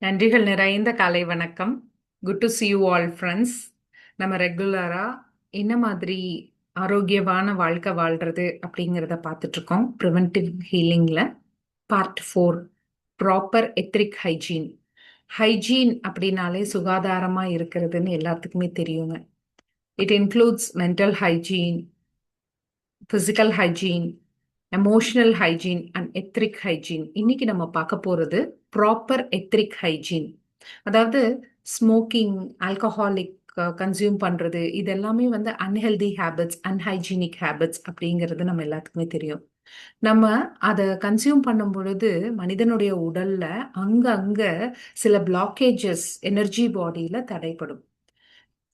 நன்றிகள் நிறைந்த காலை வணக்கம். Good to see you all friends. நம்ம ரெகுலரா என்ன மாதிரி ஆரோக்கியமான வாழ்க்கை வாழ்றது அப்படிங்கிறத பார்த்துட்டு இருக்கோம். ப்ரிவென்டிவ் ஹீலிங்ல part 4, proper ethic hygiene. Hygiene அப்படின்னாலே சுகாதாரமா இருக்கிறதுன்னு எல்லாத்துக்குமே தெரியுங்க. It includes mental hygiene, physical hygiene, emotional hygiene and ethic hygiene. இன்னைக்கு நம்ம பார்க்க போறது ப்ராப்பர் எத்ரிக் ஹைஜீன். அதாவது ஸ்மோக்கிங், ஆல்கஹாலிக் கன்சியூம் பண்றது, இது எல்லாமே வந்து அன்ஹெல்தி ஹேபிட்ஸ், அன்ஹைஜீனிக் ஹேபிட்ஸ் அப்படிங்கிறது நம்ம எல்லாத்துக்குமே தெரியும். நம்ம அதை கன்சியூம் பண்ணும் பொழுது மனிதனுடைய உடல்ல அங்க சில பிளாக்கேஜஸ் எனர்ஜி பாடியில தடைப்படும்.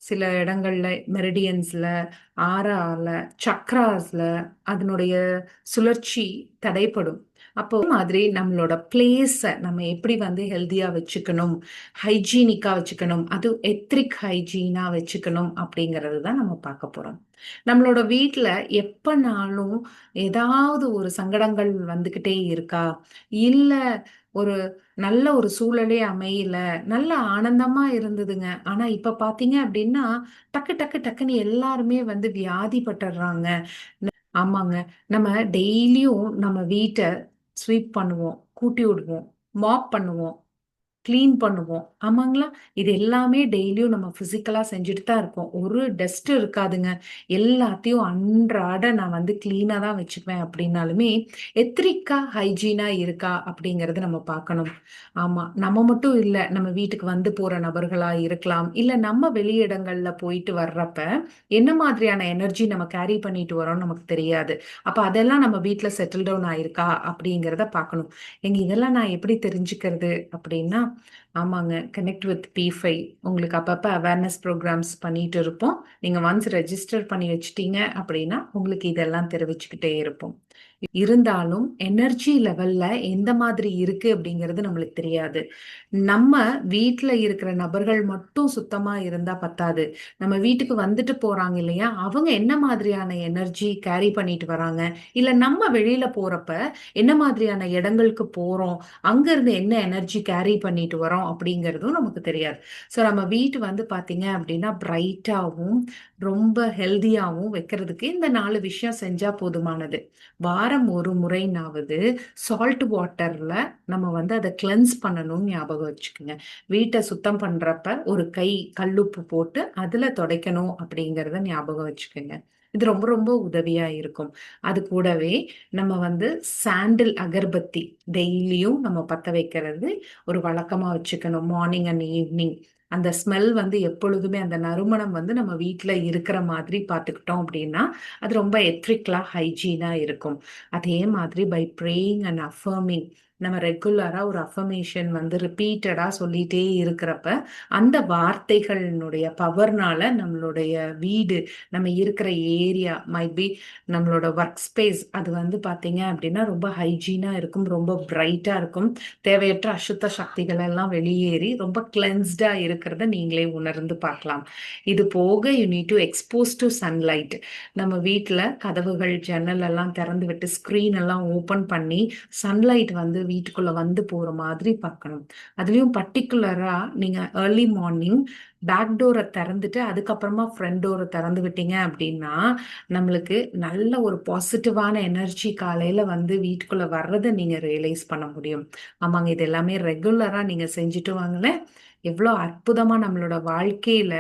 சில இடங்கள்ல மெரிடியன்ஸ்ல, ஆறால, சக்ராஸ்ல அதனுடைய சுழற்சி தடைப்படும். அப்போ மாதிரி நம்மளோட பிளேஸை நம்ம எப்படி வந்து ஹெல்தியா வச்சுக்கணும், ஹைஜீனிக்கா வச்சுக்கணும், அது எத்ரிக் ஹைஜீனா வச்சுக்கணும் அப்படிங்கிறது தான் நம்ம பார்க்க போறோம். நம்மளோட வீட்டில் எப்பனாலும் ஏதாவது ஒரு சங்கடங்கள் வந்துக்கிட்டே இருக்கா, இல்லை ஒரு நல்ல ஒரு சூழலே அமையல, நல்ல ஆனந்தமா இருந்ததுங்க. ஆனா இப்ப பாத்தீங்க அப்படின்னா டக்கு டக்கு டக்குன்னு எல்லாருமே வந்து வியாதிப்பட்டுறாங்க. ஆமாங்க. நம்ம டெய்லியும் நம்ம வீட்டை ஸ்வீப் பண்ணுவோம், கூட்டி விடுவோம், மாப் பண்ணுவோம், கிளீன் பண்ணுவோம். ஆமாங்களா? இது எல்லாமே டெய்லியும் நம்ம பிசிக்கலா செஞ்சுட்டு தான் இருக்கோம். ஒரு டஸ்ட் இருக்காதுங்க. எல்லாத்தையும் அன்றாட நான் வந்து கிளீனா தான் வச்சுக்குவேன் அப்படின்னாலுமே எத்திரிக்கா ஹைஜீனா இருக்கா அப்படிங்கறத நம்ம பார்க்கணும். ஆமா, நம்ம மட்டும் இல்ல, நம்ம வீட்டுக்கு வந்து போற நபர்களா இருக்கலாம், இல்ல நம்ம வெளியிடங்கள்ல போயிட்டு வர்றப்ப என்ன மாதிரியான எனர்ஜி நம்ம கேரி பண்ணிட்டு வரோம்னு நமக்கு தெரியாது. அப்ப அதெல்லாம் நம்ம வீட்ல செட்டில் டவுன் ஆயிருக்கா அப்படிங்கிறத பார்க்கணும். இதெல்லாம் நான் எப்படி தெரிஞ்சுக்கிறது அப்படின்னா, ஆமாங்க, கனெக்ட் வித் P5 உங்களுக்கு அப்பப்போ அவேர்னஸ் ப்ரோக்ராம்ஸ் பண்ணிட்டு இருப்போம். நீங்கள் ஒன்ஸ் ரெஜிஸ்டர் பண்ணி வச்சிட்டீங்க அப்படின்னா உங்களுக்கு இதெல்லாம் தெரிவிச்சுக்கிட்டே இருப்போம். இருந்தாலும் எனர்ஜி லெவல்ல எந்த மாதிரி இருக்கு அப்படிங்கிறது நம்மளுக்கு தெரியாது. நம்ம வீட்டில் இருக்கிற நபர்கள் மட்டும் சுத்தமா இருந்தா பத்தாது. நம்ம வீட்டுக்கு வந்துட்டு போறாங்க இல்லையா, அவங்க என்ன மாதிரியான எனர்ஜி கேரி பண்ணிட்டு வராங்க, இல்ல நம்ம வெளியில போறப்ப என்ன மாதிரியான இடங்களுக்கு போறோம், அங்க இருந்து என்ன எனர்ஜி கேரி பண்ணிட்டு வரோம் அப்படிங்கிறதும் நமக்கு தெரியாது. ஸோ நம்ம வீட்டு வந்து பாத்தீங்க அப்படின்னா பிரைட்டாகவும் ரொம்ப ஹெல்தியாகவும் வைக்கிறதுக்கு இந்த 4 விஷயம் செஞ்சா போதுமானது. வாரம் ஒரு முறைனாவது சால்ட் வாட்டர்ல நம்ம வந்து அதை கிளென்ஸ் பண்ணணும்னு ஞாபகம் வச்சுக்கோங்க. வீட்டை சுத்தம் பண்றப்ப ஒரு கை கல்லுப்பு போட்டு அதுல துடைக்கணும் அப்படிங்கறத ஞாபகம் வச்சுக்கோங்க. இது ரொம்ப ரொம்ப உதவியா இருக்கும். அது கூடவே நம்ம வந்து சாண்டில் அகர்பத்தி டெய்லியும் நம்ம பத்த வைக்கிறது ஒரு வழக்கமா வச்சுக்கணும். மார்னிங் அண்ட் ஈவினிங் அந்த ஸ்மெல் வந்து எப்பொழுதுமே அந்த நறுமணம் வந்து நம்ம வீட்டில் இருக்கிற மாதிரி பார்த்துக்கிட்டோம் அப்படின்னா அது ரொம்ப எத்ரிக்கலா ஹைஜீனா இருக்கும். அதே மாதிரி பை ப்ரேயிங் அண்ட் அஃபர்மிங், நம்ம ரெகுலரா ஒரு அஃபர்மேஷன் வந்து ரிப்பீட்டடா சொல்லிட்டே இருக்கிறப்ப அந்த வார்த்தைகளினுடைய பவர்னால நம்மளுடைய வீடு, நம்ம இருக்கிற ஏரியா, மைட் பி நம்மளோட ஒர்க் ஸ்பேஸ், அது வந்து பாத்தீங்க அப்படின்னா ரொம்ப ஹைஜீனா இருக்கும், ரொம்ப பிரைட்டா இருக்கும். தேவையற்ற அசுத்த சக்திகள் எல்லாம் வெளியேறி ரொம்ப கிளென்ஸ்டா இருக்கிறத நீங்களே உணர்ந்து பார்க்கலாம். இது போக you need to expose to sunlight. நம்ம வீட்டில் கதவுகள் ஜன்னல் எல்லாம் திறந்து விட்டு ஸ்க்ரீன் எல்லாம் ஓப்பன் பண்ணி சன்லைட் வந்து வீட்டுக்குள்ள வந்து போற மாதிரி பார்க்கணும். அதுலயும் பர்டிகுலரா நீங்க ஏர்லி மார்னிங் பேக் டோரை திறந்துட்டு அதுக்கப்புறமா ஃப்ரண்ட் டோரை திறந்து விட்டீங்க அப்படின்னா நம்மளுக்கு நல்ல ஒரு பாசிட்டிவான எனர்ஜி காலையில வந்து வீட்டுக்குள்ள வர்றதை நீங்க ரியலைஸ் பண்ண முடியும். ஆமாங்க, இது எல்லாமே ரெகுலரா நீங்க செஞ்சுட்டு வாங்களேன், எவ்வளோ அற்புதமா நம்மளோட வாழ்க்கையில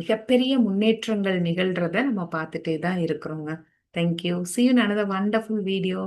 மிகப்பெரிய முன்னேற்றங்கள் நிகழ்றத நம்ம பார்த்துட்டே தான் இருக்கிறோங்க. Thank you. See you in another wonderful video.